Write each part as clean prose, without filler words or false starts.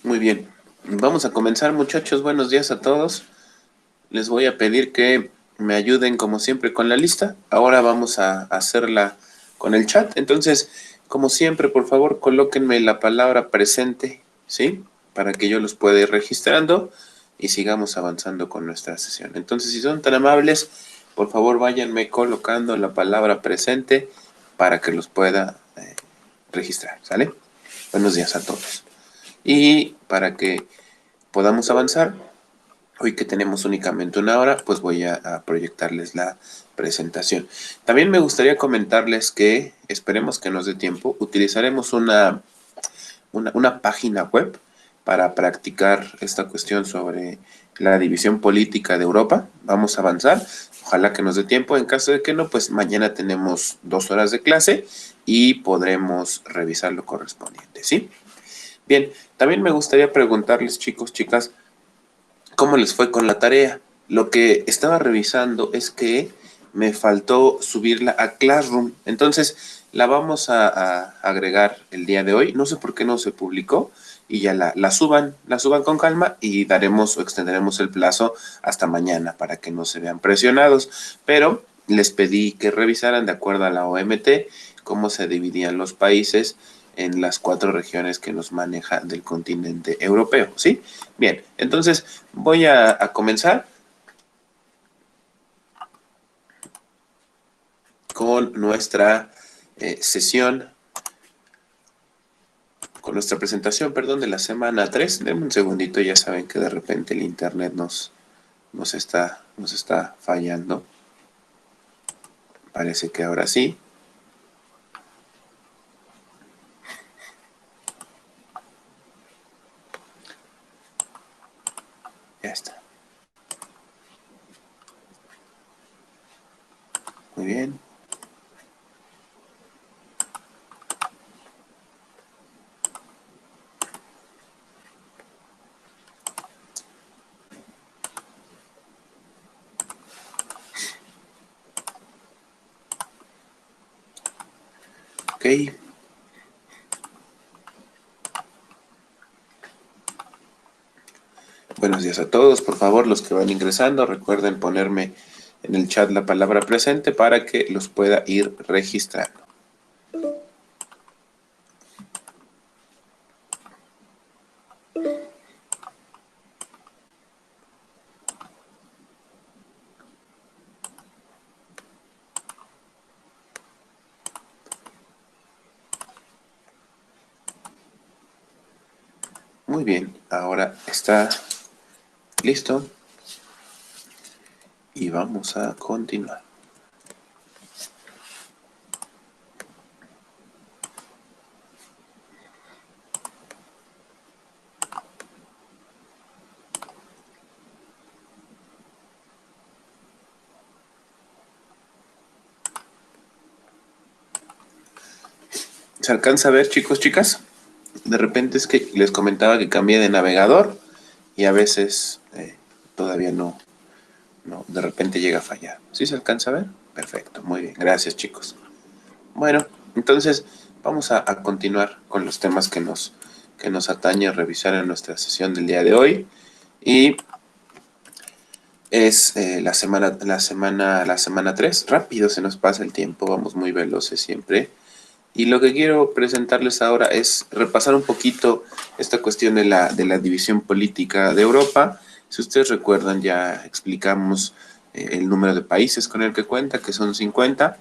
Muy bien, vamos a comenzar, muchachos. Buenos días a todos. Les voy a pedir que me ayuden como siempre con la lista. Ahora vamos a hacerla con el chat. Entonces, como siempre, por favor, colóquenme la palabra presente, ¿sí? Para que yo los pueda ir registrando y sigamos avanzando con nuestra sesión. Entonces, si son tan amables, por favor, váyanme colocando la palabra presente para que los pueda registrar, ¿sale? Buenos días a todos. Y para que podamos avanzar, hoy que tenemos únicamente una hora, pues voy a proyectarles la presentación. También me gustaría comentarles que, esperemos que nos dé tiempo, utilizaremos una página web para practicar esta cuestión sobre la división política de Europa. Vamos a avanzar. Ojalá que nos dé tiempo. En caso de que no, pues mañana tenemos 2 horas de clase y podremos revisar lo correspondiente, ¿sí? Bien, también me gustaría preguntarles, chicos, chicas, ¿cómo les fue con la tarea? Lo que estaba revisando es que me faltó subirla a Classroom. Entonces, la vamos a agregar el día de hoy. No sé por qué no se publicó y ya la suban con calma y daremos o extenderemos el plazo hasta mañana para que no se vean presionados. Pero les pedí que revisaran de acuerdo a la OMT cómo se dividían los países en las 4 regiones que nos maneja del continente europeo, ¿sí? Bien, entonces voy a comenzar con nuestra sesión, con nuestra presentación, perdón, de la semana 3. Denme un segundito, ya saben que de repente el internet nos está fallando. Parece que ahora sí. Ya está. Muy bien. Ok. Buenos días a todos. Por favor, los que van ingresando, recuerden ponerme en el chat la palabra presente para que los pueda ir registrando. Muy bien, ahora está listo y vamos a continuar. ¿Se alcanza a ver, chicos, chicas? De repente es que les comentaba que cambié de navegador y a veces todavía no, de repente llega a fallar. ¿Sí se alcanza a ver? Perfecto, muy bien. Gracias, chicos. Bueno, entonces vamos a continuar con los temas que nos atañe revisar en nuestra sesión del día de hoy. Y es la semana 3. Rápido se nos pasa el tiempo, vamos muy veloces siempre. Y lo que quiero presentarles ahora es repasar un poquito esta cuestión de la división política de Europa. Si ustedes recuerdan, ya explicamos el número de países con el que cuenta, que son 50.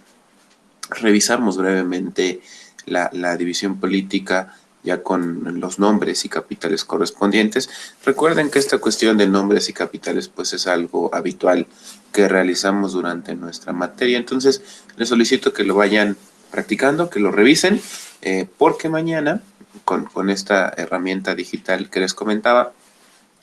Revisamos brevemente la división política ya con los nombres y capitales correspondientes. Recuerden que esta cuestión de nombres y capitales pues es algo habitual que realizamos durante nuestra materia. Entonces, les solicito que lo vayan practicando, que lo revisen, porque mañana, con esta herramienta digital que les comentaba,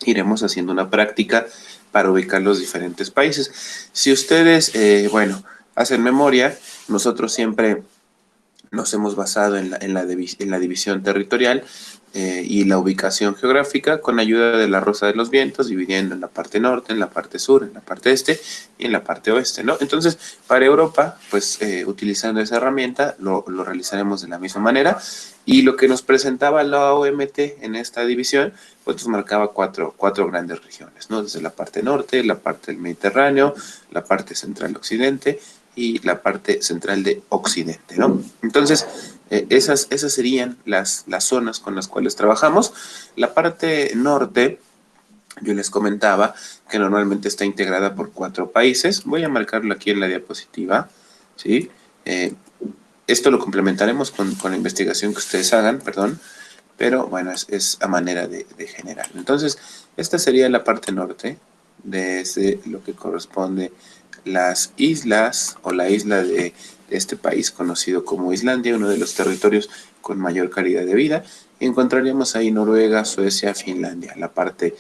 iremos haciendo una práctica para ubicar los diferentes países. Si ustedes, bueno, hacen memoria, nosotros siempre nos hemos basado en la división territorial y la ubicación geográfica con ayuda de la rosa de los vientos, dividiendo en la parte norte, en la parte sur, en la parte este y en la parte oeste, ¿no? Entonces, para Europa, pues utilizando esa herramienta, lo realizaremos de la misma manera. Y lo que nos presentaba la OMT en esta división, pues nos marcaba cuatro grandes regiones, ¿no? Desde la parte norte, la parte del Mediterráneo, la parte central occidente y la parte central de Occidente, ¿no? Entonces, esas serían las zonas con las cuales trabajamos. La parte norte, yo les comentaba que normalmente está integrada por 4 países. Voy a marcarlo aquí en la diapositiva, ¿sí? Esto lo complementaremos con la investigación que ustedes hagan, perdón, pero bueno, es a manera de general. Entonces, esta sería la parte norte, desde lo que corresponde las islas o la isla de este país conocido como Islandia, uno de los territorios con mayor calidad de vida. Y encontraríamos ahí Noruega, Suecia, Finlandia, la parte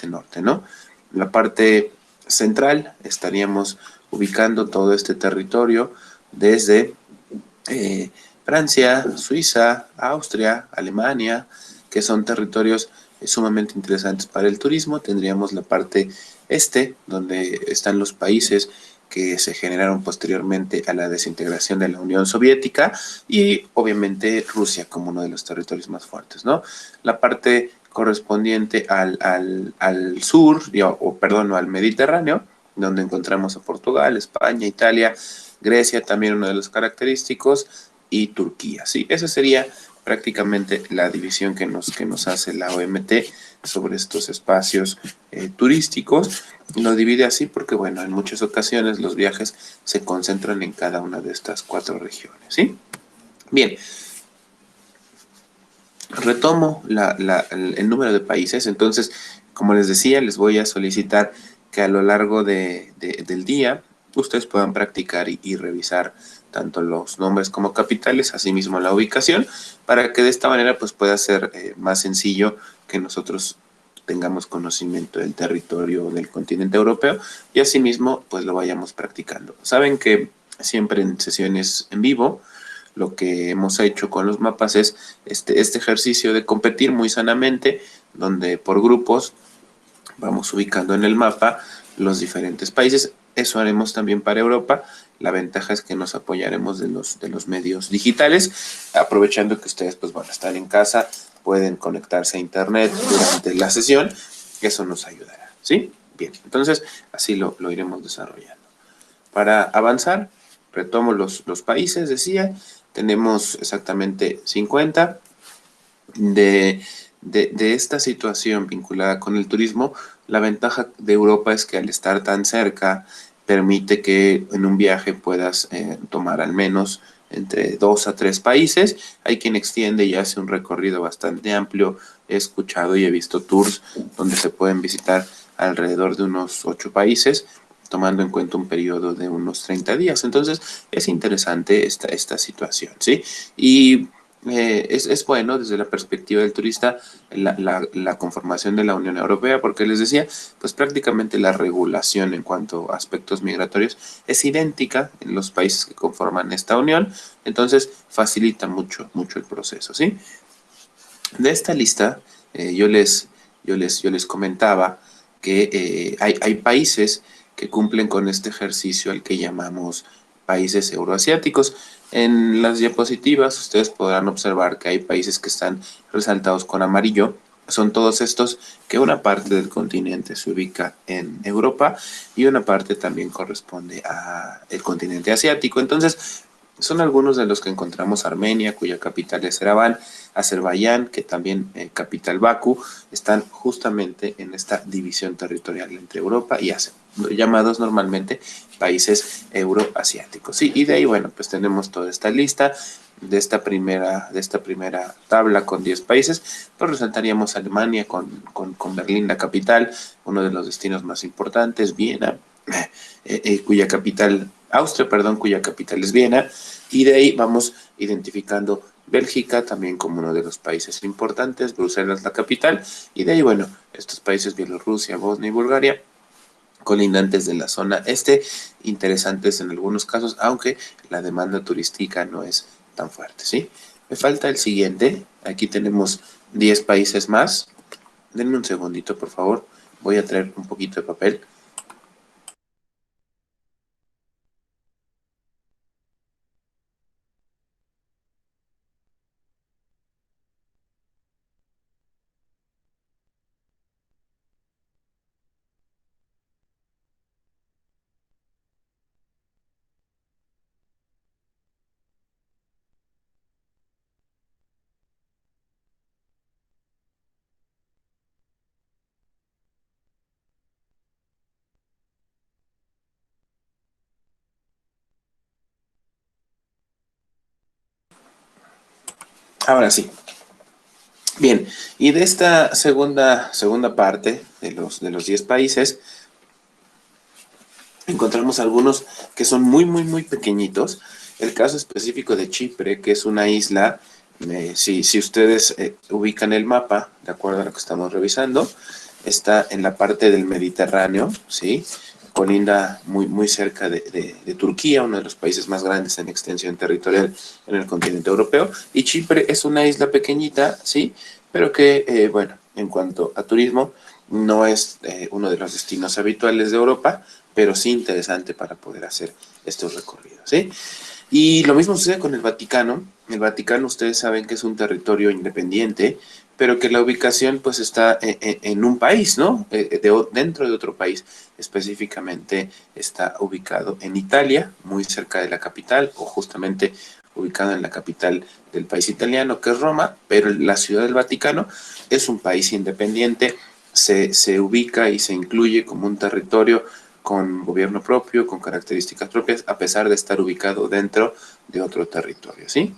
norte, ¿no? La parte central estaríamos ubicando todo este territorio desde Francia, Suiza, Austria, Alemania, que son territorios sumamente interesantes para el turismo. Tendríamos la parte este, donde están los países que se generaron posteriormente a la desintegración de la Unión Soviética y obviamente Rusia como uno de los territorios más fuertes, ¿no? La parte correspondiente al sur, o perdón, al Mediterráneo, donde encontramos a Portugal, España, Italia, Grecia, también uno de los característicos, y Turquía, ¿sí? Esa sería prácticamente la división que nos hace la OMT sobre estos espacios turísticos. Lo divide así porque, bueno, en muchas ocasiones los viajes se concentran en cada una de estas 4 regiones, ¿sí? Bien, retomo el número de países. Entonces, como les decía, les voy a solicitar que a lo largo del día ustedes puedan practicar y revisar tanto los nombres como capitales, asimismo la ubicación, para que de esta manera pues pueda ser más sencillo que nosotros tengamos conocimiento del territorio del continente europeo y asimismo pues lo vayamos practicando. Saben que siempre en sesiones en vivo lo que hemos hecho con los mapas es este ejercicio de competir muy sanamente, donde por grupos vamos ubicando en el mapa los diferentes países. Eso haremos también para Europa. La ventaja es que nos apoyaremos de los medios digitales, aprovechando que ustedes pues van a estar en casa, pueden conectarse a internet durante la sesión, eso nos ayudará, ¿sí? Bien, entonces así lo iremos desarrollando. Para avanzar, retomo los países, decía, tenemos exactamente 50 de esta situación vinculada con el turismo. La ventaja de Europa es que al estar tan cerca permite que en un viaje puedas tomar al menos entre 2 a 3 países. Hay quien extiende y hace un recorrido bastante amplio. He escuchado y he visto tours donde se pueden visitar alrededor de unos 8 países, tomando en cuenta un periodo de unos 30 días. Entonces, es interesante esta situación, ¿sí? Y es bueno desde la perspectiva del turista la conformación de la Unión Europea, porque les decía, pues prácticamente la regulación en cuanto a aspectos migratorios es idéntica en los países que conforman esta unión, entonces facilita mucho el proceso, ¿sí? De esta lista, yo les comentaba que hay países que cumplen con este ejercicio al que llamamos países euroasiáticos. En las diapositivas ustedes podrán observar que hay países que están resaltados con amarillo. Son todos estos que una parte del continente se ubica en Europa y una parte también corresponde al continente asiático. Entonces, son algunos de los que encontramos Armenia, cuya capital es Ereván, Azerbaiyán, que también capital Bakú, están justamente en esta división territorial entre Europa y Asia, llamados normalmente países euroasiáticos. Sí, y de ahí, bueno, pues tenemos toda esta lista de esta primera tabla con 10 países, pues resaltaríamos Alemania con Berlín, la capital, uno de los destinos más importantes, Viena, cuya capital, Austria, perdón, cuya capital es Viena, y de ahí vamos identificando Bélgica también como uno de los países importantes, Bruselas la capital, y de ahí, bueno, estos países, Bielorrusia, Bosnia y Bulgaria, colindantes de la zona este, interesantes en algunos casos, aunque la demanda turística no es tan fuerte, ¿sí? Me falta el siguiente. Aquí tenemos 10 países más. Denme un segundito, por favor. Voy a traer un poquito de papel. Ahora sí. Bien, y de esta segunda parte de los 10 países, encontramos algunos que son muy, muy, muy pequeñitos. El caso específico de Chipre, que es una isla, si ustedes ubican el mapa, de acuerdo a lo que estamos revisando, está en la parte del Mediterráneo, ¿sí? Colinda muy, muy cerca de Turquía, uno de los países más grandes en extensión territorial en el continente europeo. Y Chipre es una isla pequeñita, ¿sí? Pero que, bueno, en cuanto a turismo, no es uno de los destinos habituales de Europa, pero sí interesante para poder hacer estos recorridos, ¿sí? Y lo mismo sucede con el Vaticano. El Vaticano, ustedes saben que es un territorio independiente, pero que la ubicación pues está en un país, ¿no? Dentro de otro país. Específicamente está ubicado en Italia, muy cerca de la capital, o justamente ubicado en la capital del país italiano, que es Roma, pero la ciudad del Vaticano es un país independiente, se ubica y se incluye como un territorio con gobierno propio, con características propias, a pesar de estar ubicado dentro de otro territorio, ¿sí?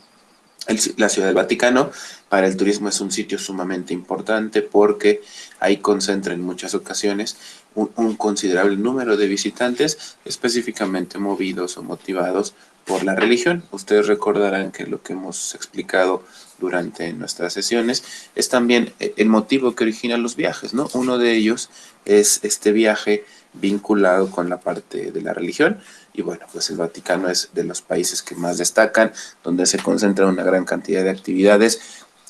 La Ciudad del Vaticano para el turismo es un sitio sumamente importante porque ahí concentra en muchas ocasiones un considerable número de visitantes específicamente movidos o motivados por la religión. Ustedes recordarán que lo que hemos explicado durante nuestras sesiones es también el motivo que origina los viajes, ¿no? Uno de ellos es este viaje vinculado con la parte de la religión y bueno, pues el Vaticano es de los países que más destacan, donde se concentra una gran cantidad de actividades.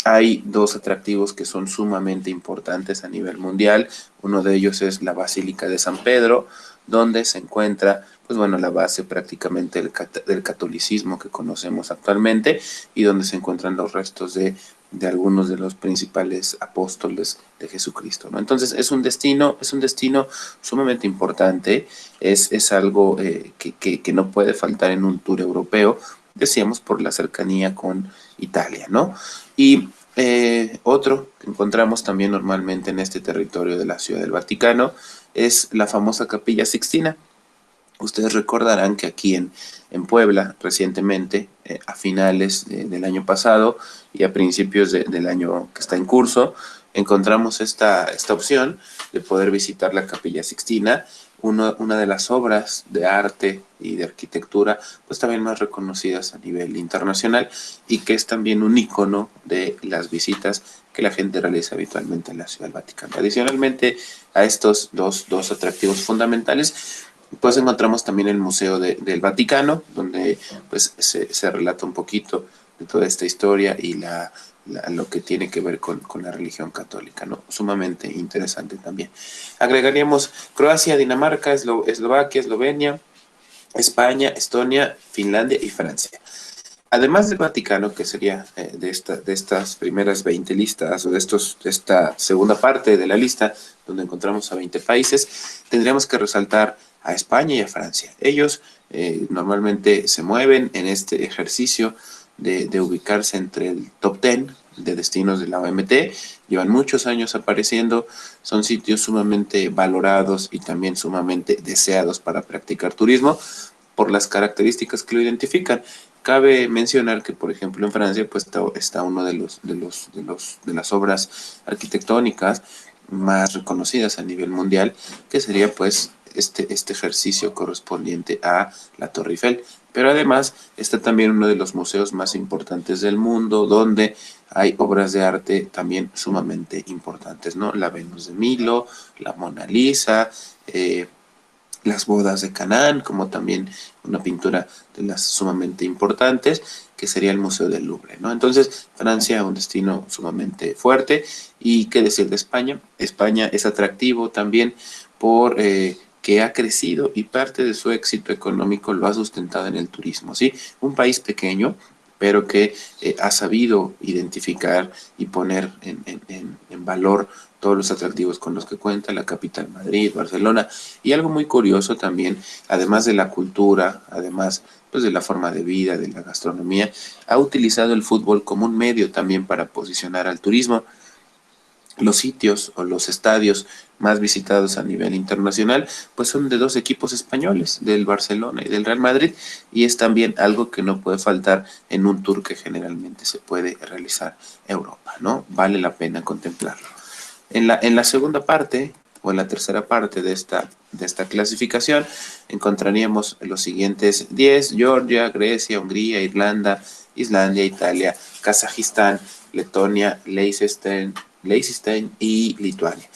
Hay dos atractivos que son sumamente importantes a nivel mundial. Uno de ellos es la Basílica de San Pedro, donde se encuentra, pues bueno, la base prácticamente del catolicismo que conocemos actualmente y donde se encuentran los restos de algunos de los principales apóstoles de Jesucristo, ¿no? Entonces es un destino sumamente importante, es algo que no puede faltar en un tour europeo, decíamos por la cercanía con Italia, ¿no? Y otro que encontramos también normalmente en este territorio de la Ciudad del Vaticano es la famosa Capilla Sixtina. Ustedes recordarán que aquí en Puebla, recientemente, a finales del año pasado y a principios del año que está en curso, encontramos esta opción de poder visitar la Capilla Sixtina, una de las obras de arte y de arquitectura, pues también más reconocidas a nivel internacional y que es también un icono de las visitas que la gente realiza habitualmente en la Ciudad del Vaticano. Adicionalmente a estos dos atractivos fundamentales, pues encontramos también el Museo del Vaticano, donde pues se relata un poquito de toda esta historia y lo que tiene que ver con la religión católica, ¿no? Sumamente interesante también. Agregaríamos Croacia, Dinamarca, Eslovaquia, Eslovenia, España, Estonia, Finlandia y Francia. Además del Vaticano, que sería de estas primeras 20 listas, o de esta segunda parte de la lista, donde encontramos a 20 países, tendríamos que resaltar a España y a Francia. Ellos normalmente se mueven en este ejercicio de ubicarse entre el top 10 de destinos de la OMT, llevan muchos años apareciendo, son sitios sumamente valorados y también sumamente deseados para practicar turismo por las características que lo identifican. Cabe mencionar que, por ejemplo, en Francia pues, está uno de las obras arquitectónicas más reconocidas a nivel mundial, que sería pues este ejercicio correspondiente a la Torre Eiffel. Pero además está también uno de los museos más importantes del mundo, donde hay obras de arte también sumamente importantes, ¿no? La Venus de Milo, la Mona Lisa, las bodas de Canaán, como también una pintura de las sumamente importantes, que sería el Museo del Louvre, ¿no? Entonces, Francia, un destino sumamente fuerte. ¿Y qué decir de España? España es atractivo también por que ha crecido y parte de su éxito económico lo ha sustentado en el turismo, ¿sí? Un país pequeño, pero que ha sabido identificar y poner en valor todos los atractivos con los que cuenta la capital, Madrid, Barcelona. Y algo muy curioso también, además de la cultura, además pues de la forma de vida, de la gastronomía, ha utilizado el fútbol como un medio también para posicionar al turismo. Los sitios o los estadios más visitados a nivel internacional, pues son de dos equipos españoles, del Barcelona y del Real Madrid, y es también algo que no puede faltar en un tour que generalmente se puede realizar en Europa, ¿no? Vale la pena contemplarlo. En la segunda parte, o en la tercera parte de esta clasificación, encontraríamos los siguientes 10: Georgia, Grecia, Hungría, Irlanda, Islandia, Italia, Kazajistán, Letonia, Liechtenstein y Lituania.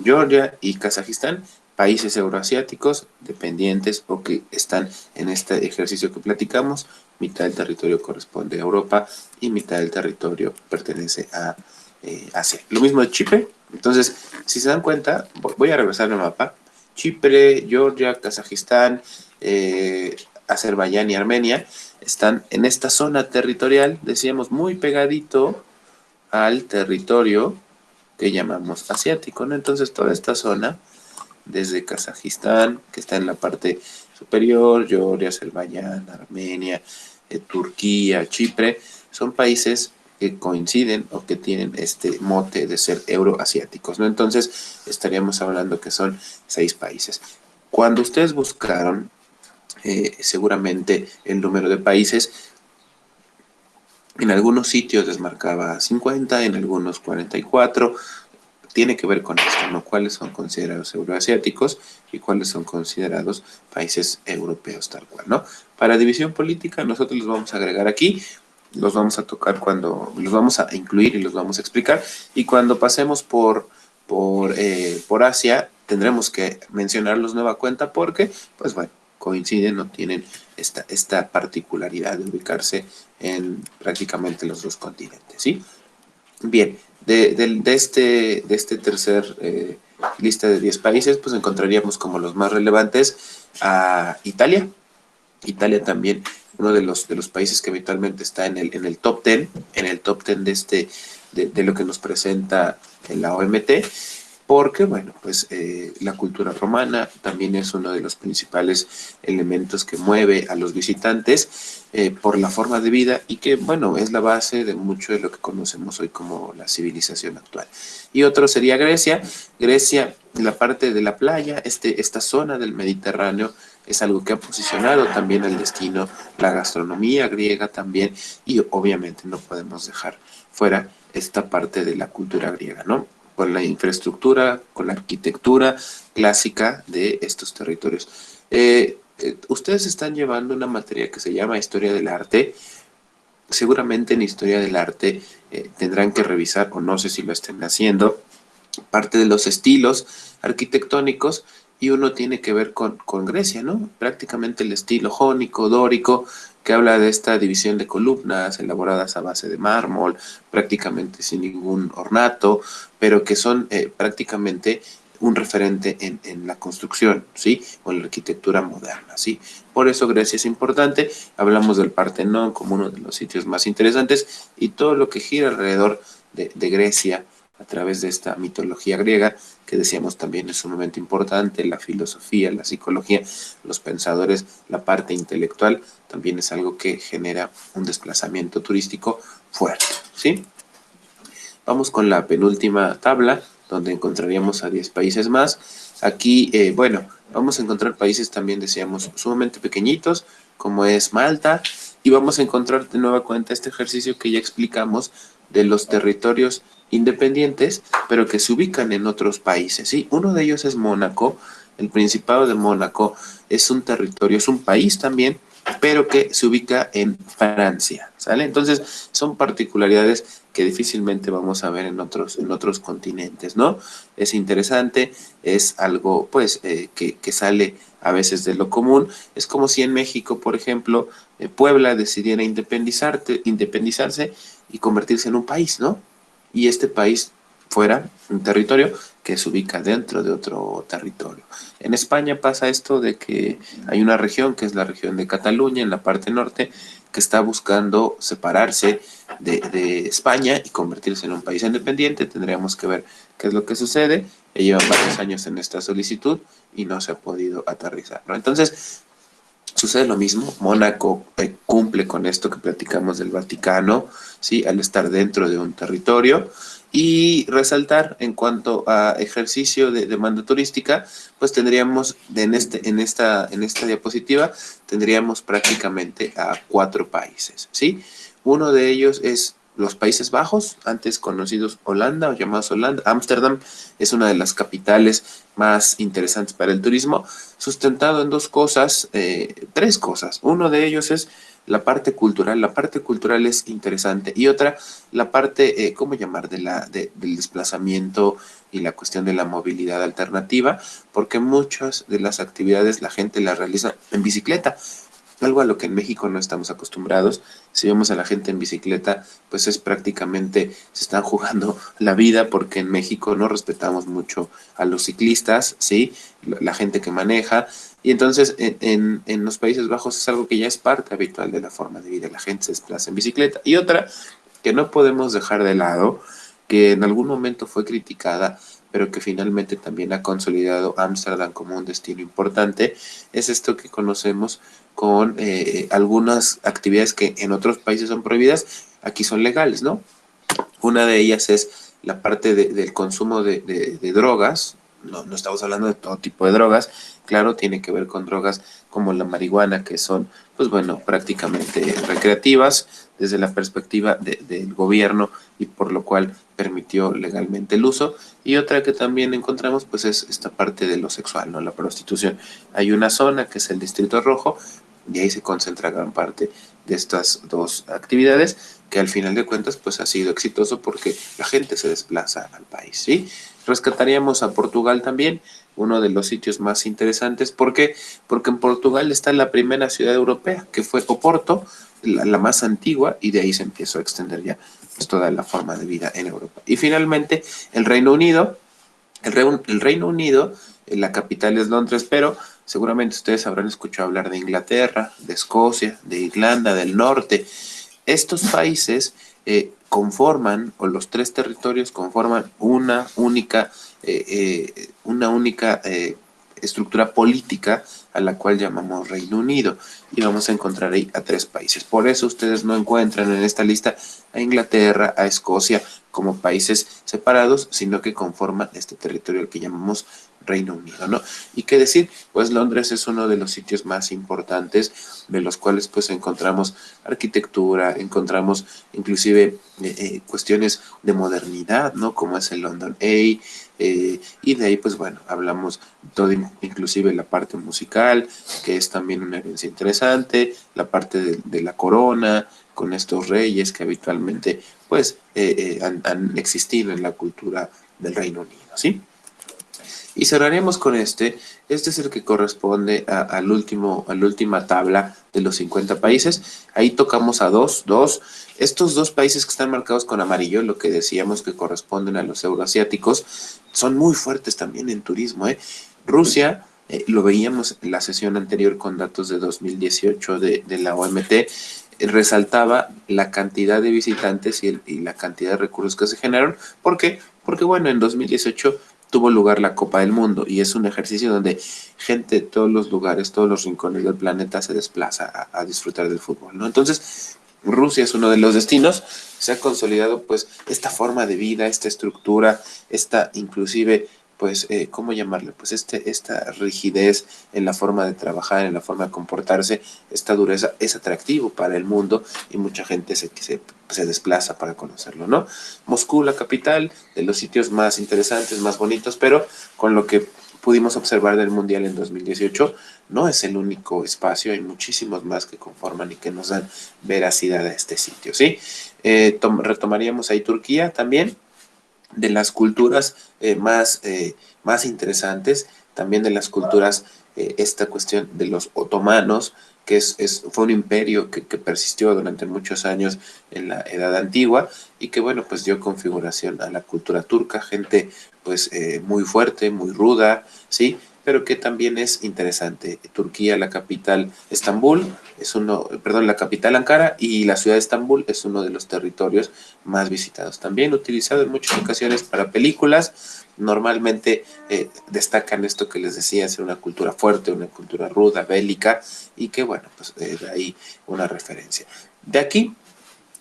Georgia y Kazajistán, países euroasiáticos dependientes o que están en este ejercicio que platicamos. Mitad del territorio corresponde a Europa y mitad del territorio pertenece a Asia. Lo mismo de Chipre. Entonces, si se dan cuenta, voy a regresar al mapa. Chipre, Georgia, Kazajistán, Azerbaiyán y Armenia están en esta zona territorial, decíamos, muy pegadito al territorio que llamamos asiático, ¿no? Entonces, toda esta zona, desde Kazajistán, que está en la parte superior, Georgia, Azerbaiyán, Armenia, Turquía, Chipre, son países que coinciden o que tienen este mote de ser euroasiáticos, ¿no? Entonces, estaríamos hablando que son 6 países. Cuando ustedes buscaron seguramente el número de países, en algunos sitios les marcaba 50, en algunos 44. Tiene que ver con esto, ¿no? ¿Cuáles son considerados euroasiáticos y cuáles son considerados países europeos tal cual, ¿no? Para división política nosotros los vamos a agregar aquí, los vamos a tocar cuando, los vamos a incluir y los vamos a explicar, y cuando pasemos por Asia tendremos que mencionarlos nueva cuenta porque, pues bueno, coinciden o tienen esta particularidad de ubicarse en prácticamente los dos continentes, ¿sí? Bien, de este tercer lista de 10 países, pues encontraríamos como los más relevantes a Italia. Italia también, uno de los países que habitualmente está en el top 10, en el top 10 de lo que nos presenta en la OMT, porque, bueno, pues la cultura romana también es uno de los principales elementos que mueve a los visitantes por la forma de vida y que, bueno, es la base de mucho de lo que conocemos hoy como la civilización actual. Y otro sería Grecia. Grecia, la parte de la playa, esta zona del Mediterráneo, es algo que ha posicionado también el destino, la gastronomía griega también, y obviamente no podemos dejar fuera esta parte de la cultura griega, ¿no? Con la infraestructura, con la arquitectura clásica de estos territorios. Ustedes están llevando una materia que se llama Historia del Arte. Seguramente en Historia del Arte tendrán que revisar, o no sé si lo estén haciendo, parte de los estilos arquitectónicos, y uno tiene que ver con Grecia, ¿no? Prácticamente el estilo jónico, dórico, que habla de esta división de columnas elaboradas a base de mármol, prácticamente sin ningún ornato, pero que son prácticamente un referente en la construcción, ¿sí? O en la arquitectura moderna, ¿sí? Por eso Grecia es importante. Hablamos del Partenón como uno de los sitios más interesantes y todo lo que gira alrededor de Grecia a través de esta mitología griega, que decíamos también es sumamente importante, la filosofía, la psicología, los pensadores, la parte intelectual, también es algo que genera un desplazamiento turístico fuerte, ¿sí? Vamos con la penúltima tabla, donde encontraríamos a 10 países más. Aquí, bueno, vamos a encontrar países también, decíamos, sumamente pequeñitos, como es Malta, y vamos a encontrar de nueva cuenta este ejercicio que ya explicamos de los territorios independientes, pero que se ubican en otros países, ¿sí? Uno de ellos es Mónaco. El Principado de Mónaco es un territorio, es un país también, pero que se ubica en Francia, ¿sale? Entonces, son particularidades que difícilmente vamos a ver en otros continentes, ¿no? Es interesante, es algo, pues, que sale a veces de lo común. Es como si en México, por ejemplo, Puebla decidiera independizarse y convertirse en un país, ¿no? Y este país fuera un territorio que se ubica dentro de otro territorio. En España pasa esto de que hay una región, que es la región de Cataluña, en la parte norte, que está buscando separarse de España y convertirse en un país independiente. Tendríamos que ver qué es lo que sucede. Ya llevan varios años en esta solicitud y no se ha podido aterrizar, ¿no? Entonces, sucede lo mismo. Mónaco cumple con esto que platicamos del Vaticano, ¿sí? Al estar dentro de un territorio. Y resaltar en cuanto a ejercicio de demanda turística, pues tendríamos en esta diapositiva, tendríamos prácticamente a 4 países, ¿sí? Uno de ellos es los Países Bajos, antes conocidos Holanda o llamados Holanda. Ámsterdam es una de las capitales más interesantes para el turismo, sustentado en dos cosas, tres cosas. Uno de ellos es la parte cultural. La parte cultural es interesante. Y otra, la parte, ¿cómo llamar? Del desplazamiento y la cuestión de la movilidad alternativa, porque muchas de las actividades la gente las realiza en bicicleta. Algo a lo que en México no estamos acostumbrados. Si vemos a la gente en bicicleta, pues es prácticamente, se están jugando la vida porque en México no respetamos mucho a los ciclistas, ¿sí? La gente que maneja. Y entonces en los Países Bajos es algo que ya es parte habitual de la forma de vida. La gente se desplaza en bicicleta. Y otra que no podemos dejar de lado, que en algún momento fue criticada, pero que finalmente también ha consolidado Ámsterdam como un destino importante, es esto que conocemos con algunas actividades que en otros países son prohibidas, aquí son legales, ¿no? Una de ellas es la parte del consumo de drogas. No, no estamos hablando de todo tipo de drogas, claro, tiene que ver con drogas como la marihuana, que son, pues bueno, prácticamente recreativas desde la perspectiva del gobierno y por lo cual permitió legalmente el uso. Y otra que también encontramos, pues es esta parte de lo sexual, ¿no? La prostitución. Hay una zona que es el Distrito Rojo y ahí se concentra gran parte de estas dos actividades que al final de cuentas pues ha sido exitoso porque la gente se desplaza al país, ¿sí? Rescataríamos a Portugal también, uno de los sitios más interesantes. ¿Por qué? Porque en Portugal está la primera ciudad europea, que fue Oporto, la más antigua, y de ahí se empezó a extender ya pues, toda la forma de vida en Europa. Y finalmente, el Reino Unido. El Reino Unido, la capital es Londres, pero seguramente ustedes habrán escuchado hablar de Inglaterra, de Escocia, de Irlanda del Norte. Estos países conforman, o los tres territorios conforman una única estructura política a la cual llamamos Reino Unido. Y vamos a encontrar ahí a 3 países. Por eso ustedes no encuentran en esta lista a Inglaterra, a Escocia como países separados, sino que conforman este territorio al que llamamos Reino Unido, ¿no? Y qué decir, pues Londres es uno de los sitios más importantes, de los cuales pues encontramos arquitectura, encontramos inclusive cuestiones de modernidad, ¿no? Como es el London Eye, y de ahí pues bueno, hablamos todo, inclusive la parte musical, que es también una herencia interesante, la parte de la corona, con estos reyes que habitualmente pues han existido en la cultura del Reino Unido, ¿sí? Y cerraremos con este es el que corresponde a la última tabla de los 50 países. Ahí tocamos a estos 2 países que están marcados con amarillo, lo que decíamos que corresponden a los euroasiáticos, son muy fuertes también en turismo, ¿eh? Rusia, lo veíamos en la sesión anterior con datos de 2018 de la OMT, resaltaba la cantidad de visitantes y la cantidad de recursos que se generaron. ¿Por qué? Porque bueno, en 2018 tuvo lugar la Copa del Mundo y es un ejercicio donde gente de todos los lugares, todos los rincones del planeta se desplaza a disfrutar del fútbol, ¿no? Entonces, Rusia es uno de los destinos, se ha consolidado pues esta forma de vida, esta estructura, esta inclusive pues, ¿cómo llamarle? Pues esta rigidez en la forma de trabajar, en la forma de comportarse, esta dureza es atractivo para el mundo y mucha gente se desplaza para conocerlo, ¿no? Moscú, la capital, de los sitios más interesantes, más bonitos, pero con lo que pudimos observar del Mundial en 2018, no es el único espacio, hay muchísimos más que conforman y que nos dan veracidad a este sitio, ¿sí? Retomaríamos ahí Turquía también, de las culturas más interesantes, también de las culturas, esta cuestión de los otomanos, que fue un imperio que persistió durante muchos años en la Edad Antigua y que, bueno, pues dio configuración a la cultura turca, gente pues muy fuerte, muy ruda, ¿sí? Pero que también es interesante. Turquía, la capital Estambul, la capital Ankara y la ciudad de Estambul es uno de los territorios más visitados. También utilizado en muchas ocasiones para películas. Normalmente destacan esto que les decía, ser una cultura fuerte, una cultura ruda, bélica, y que bueno, pues de ahí una referencia. De aquí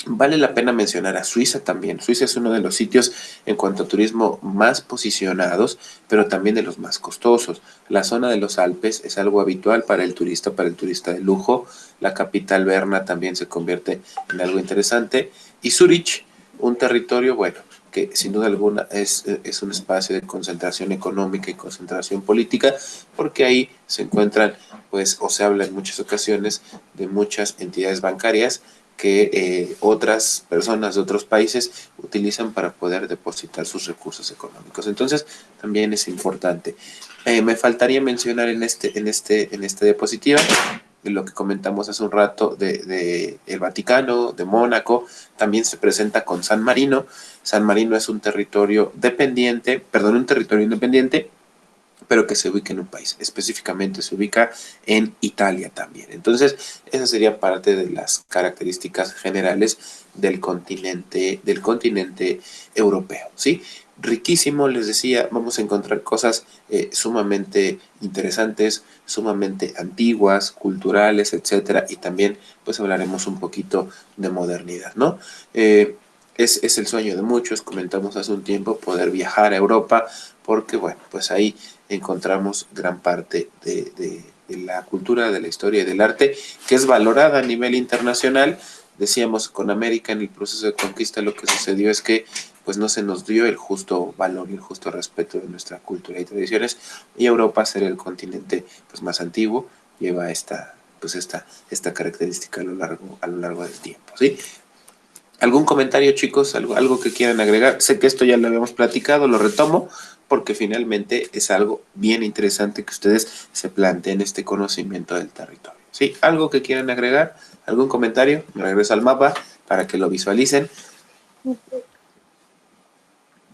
vale la pena mencionar a Suiza también. Suiza es uno de los sitios en cuanto a turismo más posicionados, pero también de los más costosos. La zona de los Alpes es algo habitual para el turista de lujo. La capital Berna también se convierte en algo interesante. Y Zurich, un territorio, bueno, que sin duda alguna es un espacio de concentración económica y concentración política, porque ahí se encuentran, pues, o se habla en muchas ocasiones de muchas entidades bancarias que otras personas de otros países utilizan para poder depositar sus recursos económicos. Entonces, también es importante. Me faltaría mencionar en esta diapositiva lo que comentamos hace un rato de el Vaticano, de Mónaco, también se presenta con San Marino. San Marino es un territorio un territorio independiente, pero que se ubica en un país. Específicamente se ubica en Italia también. Entonces, esa sería parte de las características generales del continente europeo, ¿sí? Riquísimo, les decía, vamos a encontrar cosas sumamente interesantes, sumamente antiguas, culturales, etcétera, y también pues hablaremos un poquito de modernidad, ¿no? Es el sueño de muchos, comentamos hace un tiempo, poder viajar a Europa, porque bueno, pues ahí encontramos gran parte de la cultura, de la historia y del arte, que es valorada a nivel internacional. Decíamos, con América en el proceso de conquista lo que sucedió es que pues no se nos dio el justo valor y el justo respeto de nuestra cultura y tradiciones, y Europa, ser el continente pues más antiguo, lleva esta característica a lo largo del tiempo, ¿sí? ¿Algún comentario, chicos? ¿Algo que quieran agregar? Sé que esto ya lo habíamos platicado, lo retomo, porque finalmente es algo bien interesante que ustedes se planteen este conocimiento del territorio. ¿Sí? ¿Algo que quieran agregar? ¿Algún comentario? Me regreso al mapa para que lo visualicen.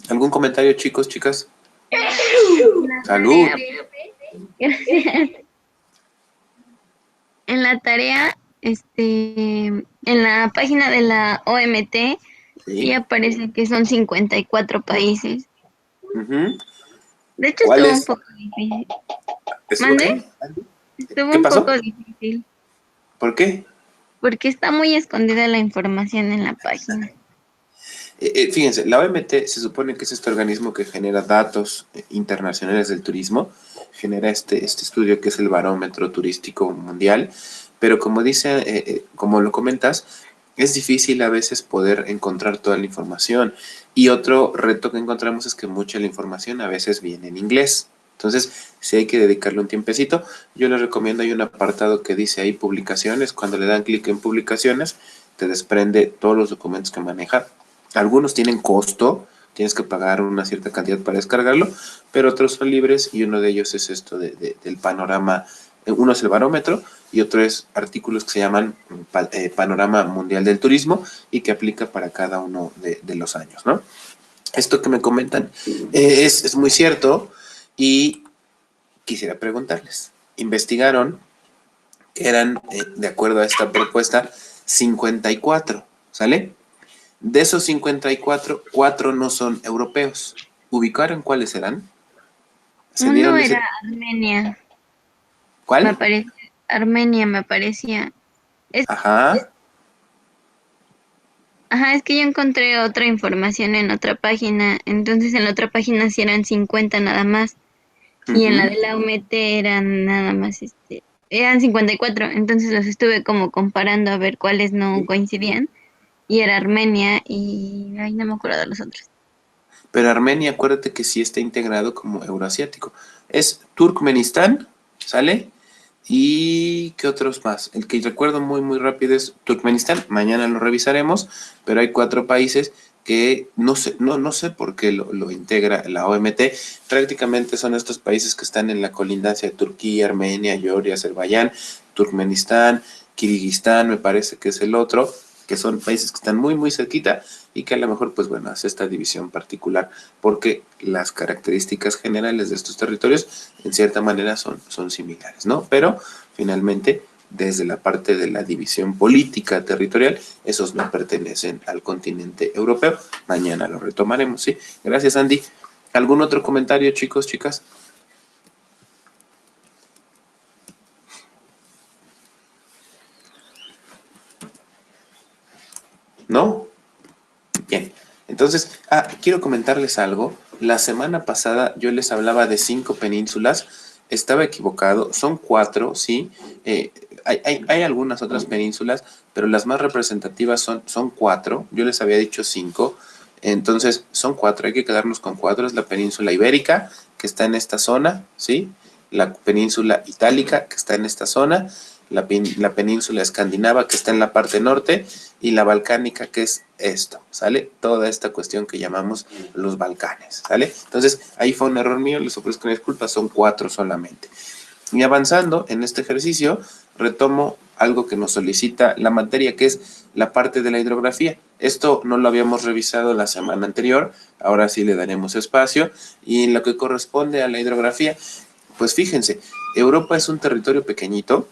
¿Algún comentario, chicos, chicas? La Salud. tarea, gracias. En la tarea, en la página de la OMT, sí Sí. aparece que son 54 países. Ujú. De hecho, ¿Cuál estuvo un es? poco difícil. ¿Estuvo ¿Mande? qué? Estuvo ¿Qué un poco pasó? difícil ¿Por qué? porque está muy escondida la información en la página. Fíjense, la OMT se supone que es este organismo que genera datos internacionales del turismo, genera este estudio que es el Barómetro Turístico Mundial, pero como dice, como lo comentas, es difícil a veces poder encontrar toda la información. Y otro reto que encontramos es que mucha de la información a veces viene en inglés. Entonces, si hay que dedicarle un tiempecito, yo les recomiendo, hay un apartado que dice ahí publicaciones, cuando le dan clic en publicaciones, te desprende todos los documentos que maneja. Algunos tienen costo, tienes que pagar una cierta cantidad para descargarlo, pero otros son libres y uno de ellos es esto del panorama. Uno es el barómetro y otro es artículos que se llaman Panorama Mundial del Turismo y que aplica para cada uno de los años, ¿no? Esto que me comentan es muy cierto y quisiera preguntarles. Investigaron que eran, de acuerdo a esta propuesta, 54, ¿sale? De esos 54, 4 no son europeos. ¿Ubicaron cuáles serán? ¿Se Uno dieron era ese? Armenia, me ¿Cuál? aparece, Armenia me parecía. Es, Ajá. ajá, es que yo encontré otra información en otra página, entonces en la otra página sí eran 50 nada más. Y en la Uh-huh. de la UMT eran nada más, eran 54, entonces los estuve como comparando a ver cuáles no coincidían, y era Armenia y, ay, no me acuerdo de los otros. pero Armenia, acuérdate que sí está integrado como euroasiático. Es Turkmenistán, ¿sale? ¿Y qué otros más? El que recuerdo muy, muy rápido es Turkmenistán. Mañana lo revisaremos, pero hay 4 países que no sé por qué lo integra la OMT. Prácticamente son estos países que están en la colindancia de Turquía, Armenia, Georgia, Azerbaiyán, Turkmenistán, Kirguistán, me parece que es el otro, que son países que están muy, muy cerquita y que a lo mejor, pues bueno, hace esta división particular porque las características generales de estos territorios en cierta manera son similares, ¿no? Pero finalmente, desde la parte de la división política territorial, esos no pertenecen al continente europeo. Mañana lo retomaremos, ¿sí? Gracias, Andy. ¿Algún otro comentario, chicos, chicas? ¿No? Bien. Entonces, quiero comentarles algo. La semana pasada yo les hablaba de 5 penínsulas. Estaba equivocado. Son 4, ¿sí? Hay algunas otras penínsulas, pero las más representativas son 4. Yo les había dicho 5. Entonces, son 4. Hay que quedarnos con 4. Es la península ibérica, que está en esta zona, ¿sí? La península itálica, que está en esta zona. La península escandinava, que está en la parte norte, y la balcánica, que es esto, ¿sale? Toda esta cuestión que llamamos los Balcanes, ¿sale? Entonces, ahí fue un error mío, les ofrezco una disculpa, son 4 solamente. Y avanzando en este ejercicio, retomo algo que nos solicita la materia, que es la parte de la hidrografía. Esto no lo habíamos revisado la semana anterior, ahora sí le daremos espacio. Y en lo que corresponde a la hidrografía, pues fíjense, Europa es un territorio pequeñito,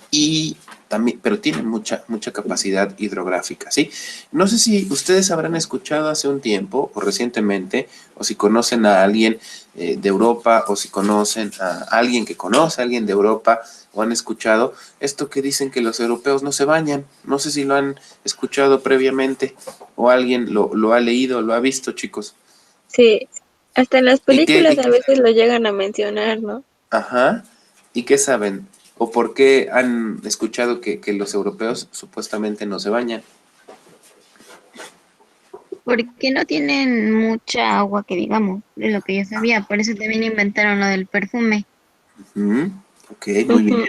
y también, pero tiene mucha capacidad hidrográfica, ¿sí? No sé si ustedes habrán escuchado hace un tiempo o recientemente, o si conocen a alguien de Europa, o si conocen a alguien que conoce a alguien de Europa, o han escuchado esto que dicen que los europeos no se bañan. No sé si lo han escuchado previamente, o alguien lo ha leído, lo ha visto, chicos. Sí, hasta en las ¿Y qué? películas a veces lo llegan a mencionar, ¿no? Ajá. ¿Y qué saben? ¿O por qué han escuchado que los europeos supuestamente no se bañan? Porque no tienen mucha agua que digamos, de lo que yo sabía. Por eso también inventaron lo del perfume. Mm, ok, muy bien. Ujú.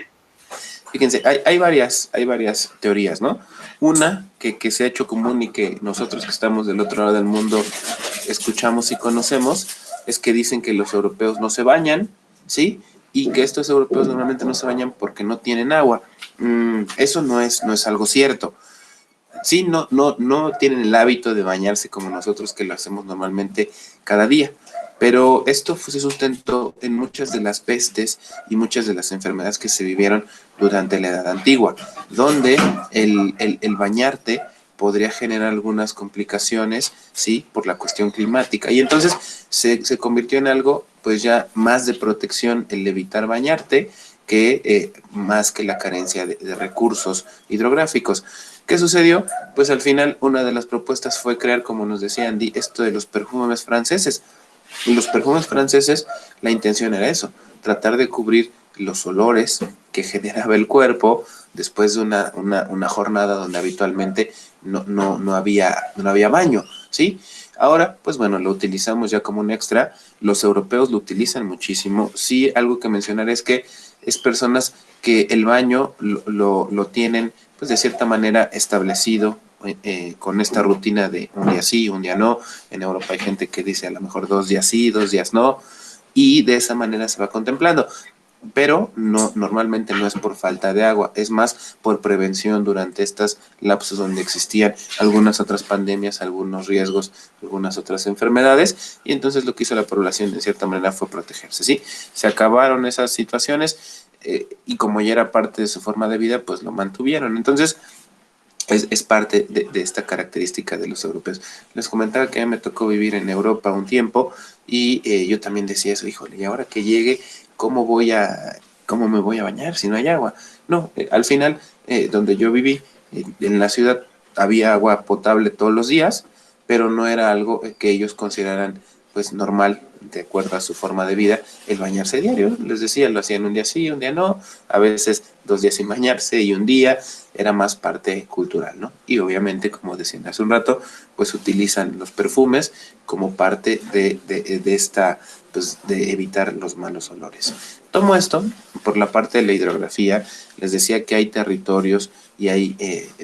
Fíjense, hay varias teorías, ¿no? Una que se ha hecho común y que nosotros que estamos del otro lado del mundo escuchamos y conocemos, es que dicen que los europeos no se bañan, ¿sí? Y que estos europeos normalmente no se bañan porque no tienen agua. Eso no es algo cierto. Sí, no tienen el hábito de bañarse como nosotros que lo hacemos normalmente cada día. Pero esto se sustentó en muchas de las pestes y muchas de las enfermedades que se vivieron durante la Edad Antigua, donde el bañarte podría generar algunas complicaciones, ¿sí? Por la cuestión climática. Y entonces se convirtió en algo, pues ya más de protección el evitar bañarte que más que la carencia de recursos hidrográficos. ¿Qué sucedió? Pues al final una de las propuestas fue crear, como nos decía Andy, esto de los perfumes franceses. Y los perfumes franceses, la intención era eso, tratar de cubrir los olores que generaba el cuerpo después de una jornada donde habitualmente no había baño, ¿sí? Ahora, pues bueno, lo utilizamos ya como un extra. Los europeos lo utilizan muchísimo. Sí, algo que mencionar es que es personas que el baño lo tienen, pues de cierta manera establecido, con esta rutina de un día sí, un día no. En Europa hay gente que dice a lo mejor 2 días sí, 2 días no, y de esa manera se va contemplando. Pero normalmente no es por falta de agua, es más por prevención durante estos lapsos donde existían algunas otras pandemias, algunos riesgos, algunas otras enfermedades, y entonces lo que hizo la población de cierta manera fue protegerse, ¿sí? Se acabaron esas situaciones, y como ya era parte de su forma de vida, pues lo mantuvieron. Entonces, es parte de esta característica de los europeos. Les comentaba que a mí me tocó vivir en Europa un tiempo y yo también decía eso, híjole, y ahora que llegue, ¿cómo me voy a bañar si no hay agua? No, al final, donde yo viví, en la ciudad, había agua potable todos los días, pero no era algo que ellos consideraran pues normal de acuerdo a su forma de vida, el bañarse diario. Les decía, lo hacían un día sí, un día no, a veces 2 días sin bañarse y un día, era más parte cultural, ¿no? Y obviamente, como decían hace un rato, pues utilizan los perfumes como parte de esta, pues de evitar los malos olores. Tomo esto por la parte de la hidrografía. Les decía que hay territorios y hay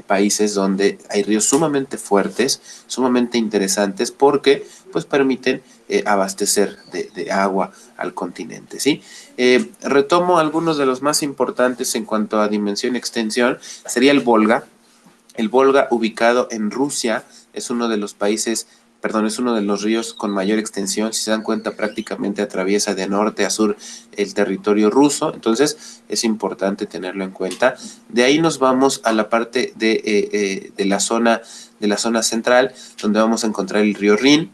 países donde hay ríos sumamente fuertes, sumamente interesantes, porque pues permiten abastecer de agua al continente, ¿sí? Retomo algunos de los más importantes en cuanto a dimensión y extensión. Sería el Volga. El Volga, ubicado en Rusia, es uno de los países, perdón, es uno de los ríos con mayor extensión. Si se dan cuenta, prácticamente atraviesa de norte a sur el territorio ruso, entonces es importante tenerlo en cuenta. De ahí nos vamos a la parte de la zona central, donde vamos a encontrar el río Rin.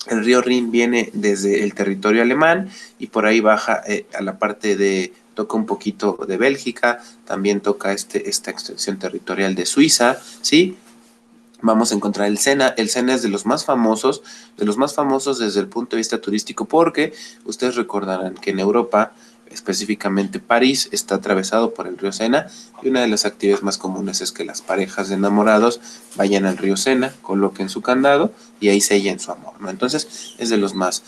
El río Rin viene desde el territorio alemán y por ahí baja a la parte toca un poquito de Bélgica, también toca esta extensión territorial de Suiza, ¿sí? Vamos a encontrar el Sena. El Sena es de los más famosos desde el punto de vista turístico, porque ustedes recordarán que en Europa, específicamente París, está atravesado por el río Sena, y una de las actividades más comunes es que las parejas de enamorados vayan al río Sena, coloquen su candado y ahí sellen su amor, ¿no? Entonces es de los más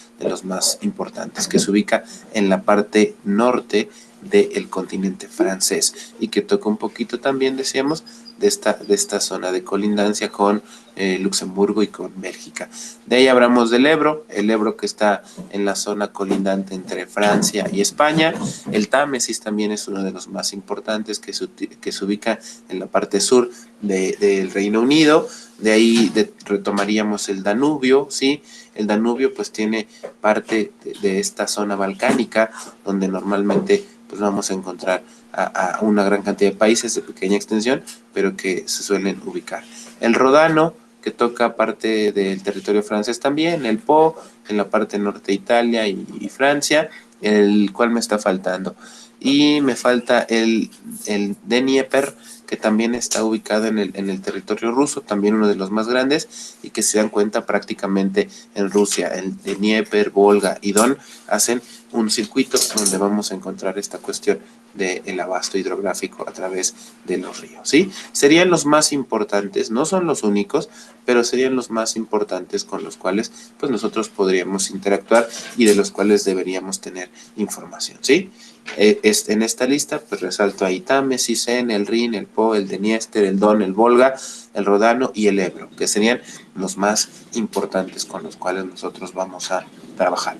importantes, que se ubica en la parte norte del continente francés y que toca un poquito también, decíamos, de esta zona de colindancia con Luxemburgo y con Bélgica. De ahí hablamos del Ebro, el Ebro que está en la zona colindante entre Francia y España. El Támesis también es uno de los más importantes, que se ubica en la parte sur del Reino Unido. De ahí retomaríamos el Danubio, ¿sí? El Danubio pues tiene parte de esta zona balcánica, donde normalmente pues vamos a encontrar a una gran cantidad de países de pequeña extensión, pero que se suelen ubicar. El Rodano, que toca parte del territorio francés también, el Po, en la parte norte de Italia y Francia, el cual me está faltando. Y me falta el Dnieper, que también está ubicado en el territorio ruso, también uno de los más grandes, y que se dan cuenta prácticamente en Rusia. El Dnieper, Volga y Don hacen un circuito donde vamos a encontrar esta cuestión del abasto hidrográfico a través de los ríos, ¿sí? Serían los más importantes, no son los únicos, pero serían los más importantes con los cuales pues nosotros podríamos interactuar y de los cuales deberíamos tener información, ¿sí? En esta lista pues resalto ahí Támesis, Sena, el Rin, el Po, el Dniester, el Don, el Volga, el Rodano y el Ebro, que serían los más importantes con los cuales nosotros vamos a trabajar.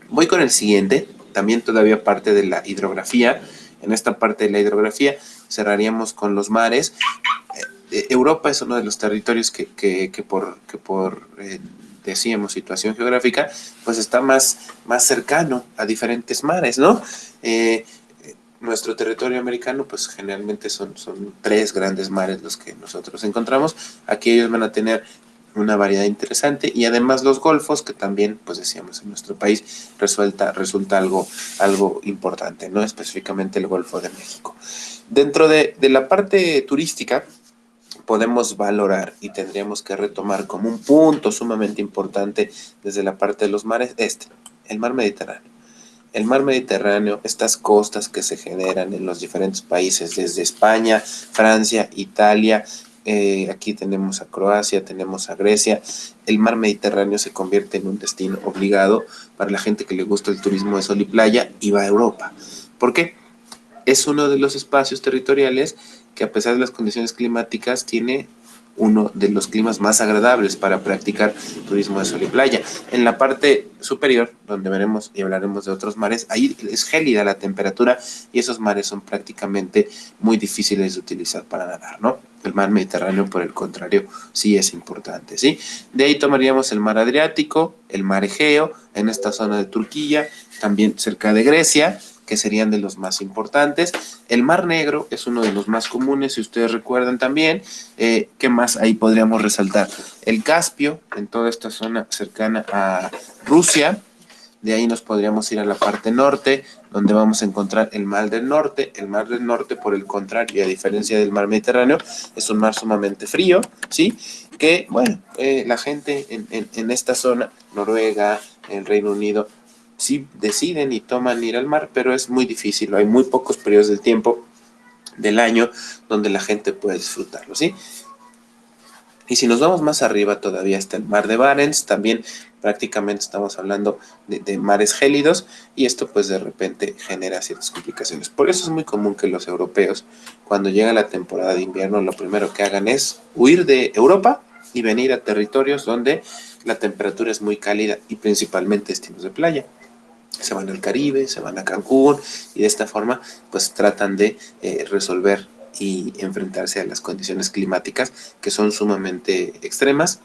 Voy con el siguiente, también todavía parte de la hidrografía. En esta parte de la hidrografía cerraríamos con los mares. Europa es uno de los territorios que por decíamos, situación geográfica, pues está más cercano a diferentes mares, ¿no? Nuestro territorio americano, pues generalmente son 3 grandes mares los que nosotros encontramos. Aquí ellos van a tener una variedad interesante, y además los golfos, que también, pues decíamos, en nuestro país resulta algo importante, ¿no? Específicamente el Golfo de México. Dentro de la parte turística, podemos valorar y tendríamos que retomar como un punto sumamente importante desde la parte de los mares, el mar Mediterráneo. El mar Mediterráneo, estas costas que se generan en los diferentes países, desde España, Francia, Italia, aquí tenemos a Croacia, tenemos a Grecia. El mar Mediterráneo se convierte en un destino obligado para la gente que le gusta el turismo de sol y playa y va a Europa. ¿Por qué? Es uno de los espacios territoriales que, a pesar de las condiciones climáticas, tiene uno de los climas más agradables para practicar turismo de sol y playa. En la parte superior, donde veremos y hablaremos de otros mares, ahí es gélida la temperatura y esos mares son prácticamente muy difíciles de utilizar para nadar, ¿no? El mar Mediterráneo, por el contrario, sí es importante, ¿sí? De ahí tomaríamos el mar Adriático, el mar Egeo, en esta zona de Turquía, también cerca de Grecia, que serían de los más importantes. El Mar Negro es uno de los más comunes, si ustedes recuerdan también. ¿Qué más ahí podríamos resaltar? El Caspio, en toda esta zona cercana a Rusia. De ahí nos podríamos ir a la parte norte, donde vamos a encontrar el Mar del Norte. El Mar del Norte, por el contrario, a diferencia del Mar Mediterráneo, es un mar sumamente frío, ¿sí? que, bueno, la gente en esta zona, Noruega, el Reino Unido, sí deciden y toman ir al mar, pero es muy difícil, hay muy pocos periodos del tiempo del año donde la gente puede disfrutarlo, ¿sí? Y si nos vamos más arriba todavía está el mar de Barents, también prácticamente estamos hablando de mares gélidos y esto pues de repente genera ciertas complicaciones. Por eso es muy común que los europeos cuando llega la temporada de invierno lo primero que hagan es huir de Europa y venir a territorios donde la temperatura es muy cálida y principalmente destinos de playa. Se van al Caribe, se van a Cancún y de esta forma pues tratan de resolver y enfrentarse a las condiciones climáticas que son sumamente extremas.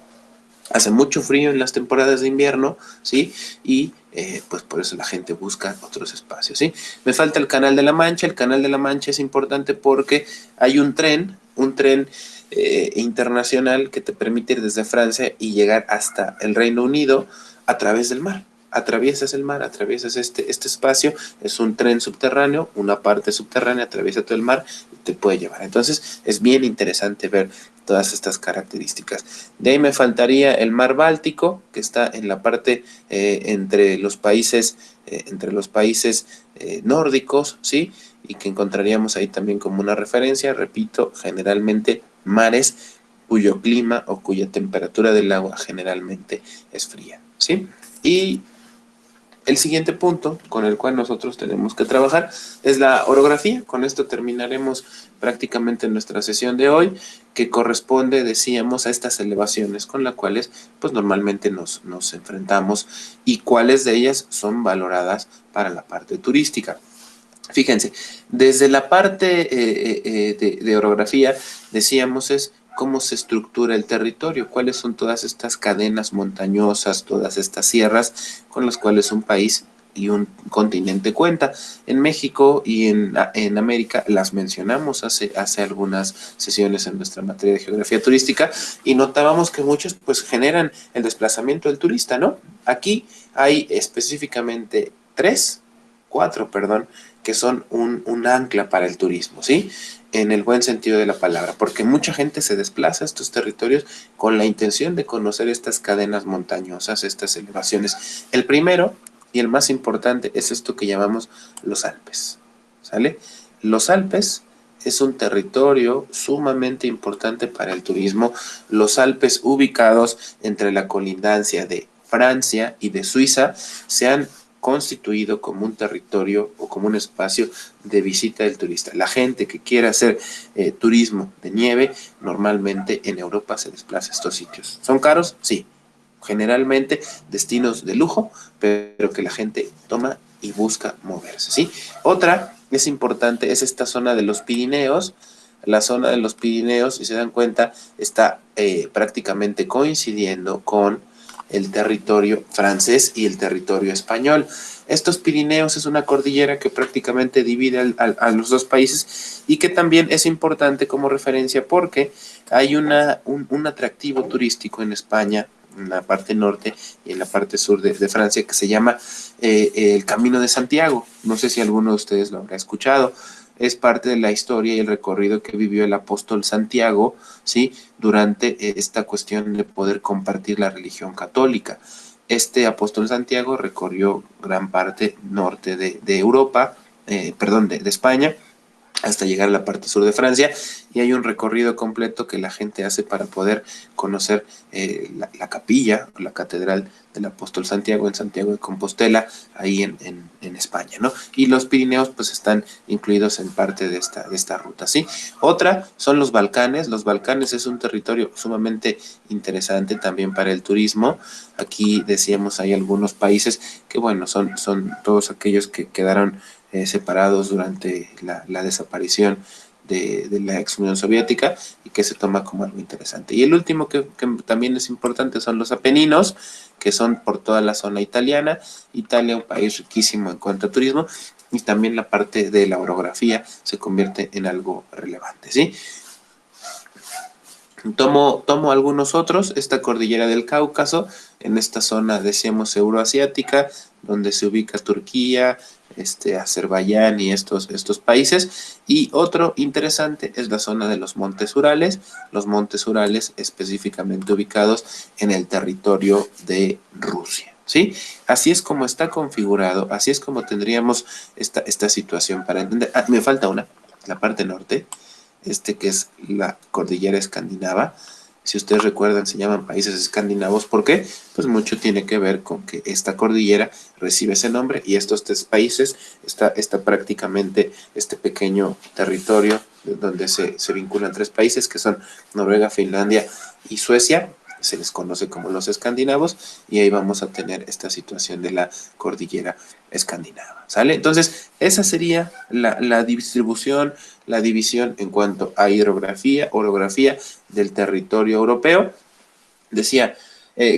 Hace mucho frío en las temporadas de invierno, ¿sí? Y pues por eso la gente busca otros espacios, ¿sí? Me falta el Canal de la Mancha. El Canal de la Mancha es importante porque hay un tren internacional que te permite ir desde Francia y llegar hasta el Reino Unido a través del mar. Atraviesas el mar, atraviesas este espacio, es un tren subterráneo, una parte subterránea, atraviesa todo el mar y te puede llevar. Entonces es bien interesante ver todas estas características. De ahí me faltaría el mar Báltico, que está en la parte entre los países nórdicos, ¿sí? Y que encontraríamos ahí también como una referencia, repito, generalmente mares cuyo clima o cuya temperatura del agua generalmente es fría, ¿sí? Y el siguiente punto con el cual nosotros tenemos que trabajar es la orografía. Con esto terminaremos prácticamente nuestra sesión de hoy, que corresponde, decíamos, a estas elevaciones con las cuales pues normalmente nos enfrentamos y cuáles de ellas son valoradas para la parte turística. Fíjense, desde la parte de orografía, decíamos, es cómo se estructura el territorio, cuáles son todas estas cadenas montañosas, todas estas sierras con las cuales un país y un continente cuenta. En México y en América las mencionamos hace algunas sesiones en nuestra materia de geografía turística y notábamos que muchos pues generan el desplazamiento del turista, ¿no? Aquí hay específicamente cuatro, que son un ancla para el turismo, ¿sí? En el buen sentido de la palabra, porque mucha gente se desplaza a estos territorios con la intención de conocer estas cadenas montañosas, estas elevaciones. El primero y el más importante es esto que llamamos los Alpes, ¿sale? Los Alpes es un territorio sumamente importante para el turismo. Los Alpes, ubicados entre la colindancia de Francia y de Suiza, se han constituido como un territorio o como un espacio de visita del turista. La gente que quiera hacer turismo de nieve, normalmente en Europa se desplaza a estos sitios. ¿Son caros? Sí. Generalmente destinos de lujo, pero que la gente toma y busca moverse, ¿sí? Otra es importante, es esta zona de los Pirineos. La zona de los Pirineos, si se dan cuenta, está prácticamente coincidiendo con el territorio francés y el territorio español. Estos Pirineos es una cordillera que prácticamente divide a los dos países y que también es importante como referencia porque hay un atractivo turístico en España, en la parte norte y en la parte sur de Francia, que se llama el Camino de Santiago. No sé si alguno de ustedes lo habrá escuchado. Es parte de la historia y el recorrido que vivió el apóstol Santiago, ¿sí? Durante esta cuestión de poder compartir la religión católica. Este apóstol Santiago recorrió gran parte norte de Europa, de España, hasta llegar a la parte sur de Francia, y hay un recorrido completo que la gente hace para poder conocer la capilla o la catedral del apóstol Santiago en Santiago de Compostela, ahí en España, ¿no? Y los Pirineos pues están incluidos en parte de esta ruta, ¿sí? Otra son los Balcanes. Los Balcanes es un territorio sumamente interesante también para el turismo. Aquí decíamos, hay algunos países que, bueno, son todos aquellos que quedaron separados durante la desaparición de la ex Unión Soviética y que se toma como algo interesante. Y el último que también es importante son los Apeninos, que son por toda la zona italiana. Italia, un país riquísimo en cuanto a turismo, y también la parte de la orografía se convierte en algo relevante, ¿sí? Tomo algunos otros, esta cordillera del Cáucaso, en esta zona, decíamos, euroasiática, donde se ubica Turquía, Azerbaiyán y estos países. Y otro interesante es la zona de los Montes Urales específicamente ubicados en el territorio de Rusia, ¿sí? Así es como está configurado, así es como tendríamos esta situación para entender. Ah, me falta una, la parte norte, que es la cordillera escandinava. Si ustedes recuerdan, se llaman países escandinavos. ¿Por qué? Pues tiene que ver con que esta cordillera recibe ese nombre y estos tres países, está prácticamente este pequeño territorio donde se vinculan tres países que son Noruega, Finlandia y Suecia. Se les conoce como los escandinavos y ahí vamos a tener esta situación de la cordillera escandinava, ¿sale? Entonces, esa sería la distribución, la división en cuanto a hidrografía, orografía del territorio europeo. Decía,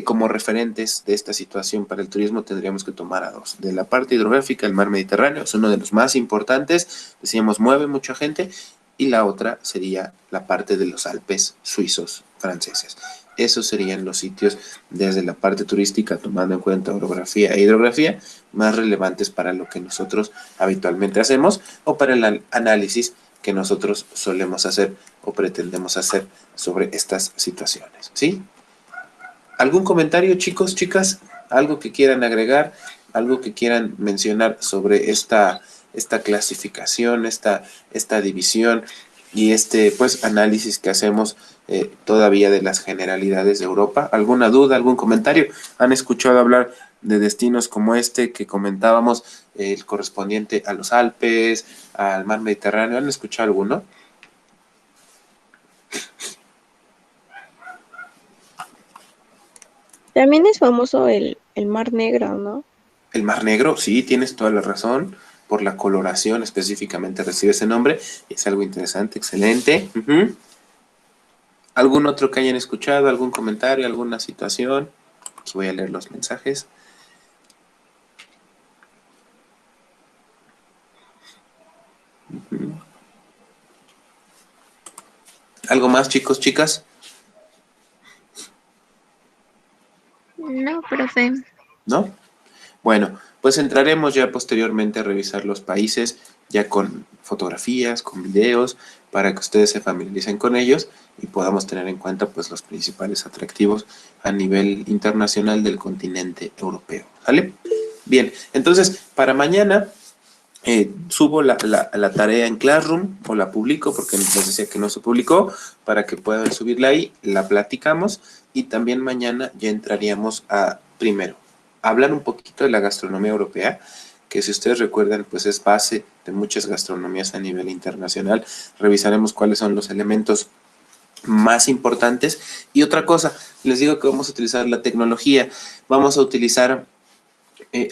como referentes de esta situación para el turismo tendríamos que tomar a dos. De la parte hidrográfica, el mar Mediterráneo es uno de los más importantes, decíamos, mueve mucha gente, y la otra sería la parte de los Alpes suizos franceses. Esos serían los sitios desde la parte turística, tomando en cuenta orografía e hidrografía, más relevantes para lo que nosotros habitualmente hacemos o para el análisis que nosotros solemos hacer o pretendemos hacer sobre estas situaciones, ¿sí? ¿Algún comentario, chicos, chicas? ¿Algo que quieran agregar? ¿Algo que quieran mencionar sobre esta clasificación, esta división y pues análisis que hacemos todavía de las generalidades de Europa? ¿Alguna duda, algún comentario? ¿Han escuchado hablar de destinos como este que comentábamos, el correspondiente a los Alpes, al mar Mediterráneo? ¿Han escuchado alguno? También es famoso el Mar Negro, ¿no? El Mar Negro, sí, tienes toda la razón. Por la coloración específicamente recibe ese nombre. Es algo interesante, excelente. ¿Algún otro que hayan escuchado? ¿Algún comentario? ¿Alguna situación? Aquí voy a leer los mensajes. ¿Algo más, chicos, chicas? No, profe. ¿No? Bueno, pues entraremos ya posteriormente a revisar los países, ya con fotografías, con videos, para que ustedes se familiaricen con ellos y podamos tener en cuenta pues los principales atractivos a nivel internacional del continente europeo, ¿vale? Bien, entonces para mañana subo la tarea en Classroom o la publico porque les decía que no se publicó, para que puedan subirla ahí, la platicamos y también mañana ya entraríamos a, primero, hablar un poquito de la gastronomía europea, que si ustedes recuerdan pues es base de muchas gastronomías a nivel internacional. Revisaremos cuáles son los elementos más importantes. Y otra cosa, les digo que vamos a utilizar la tecnología, vamos a utilizar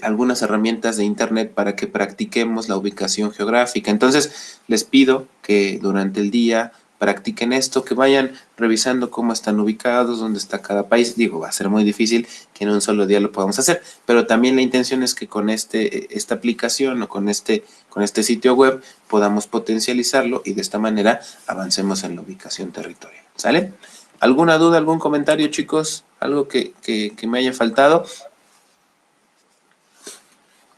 algunas herramientas de internet para que practiquemos la ubicación geográfica. Entonces, les pido que durante el día practiquen esto, que vayan revisando cómo están ubicados, dónde está cada país. Digo, va a ser muy difícil que en un solo día lo podamos hacer, pero también la intención es que con esta aplicación o con este sitio web podamos potencializarlo y de esta manera avancemos en la ubicación territorial. ¿Sale? ¿Alguna duda, algún comentario, chicos? ¿Algo que me haya faltado?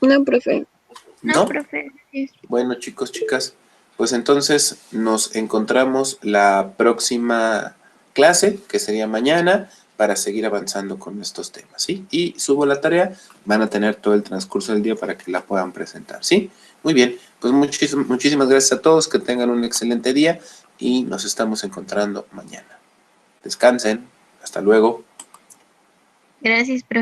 No, profe. No, profe. Bueno, chicos, chicas, pues entonces nos encontramos la próxima clase, que sería mañana, para seguir avanzando con estos temas, ¿sí? Y subo la tarea, van a tener todo el transcurso del día para que la puedan presentar, ¿sí? Muy bien, pues muchísimas gracias a todos, que tengan un excelente día y nos estamos encontrando mañana. Descansen, hasta luego. Gracias, profe.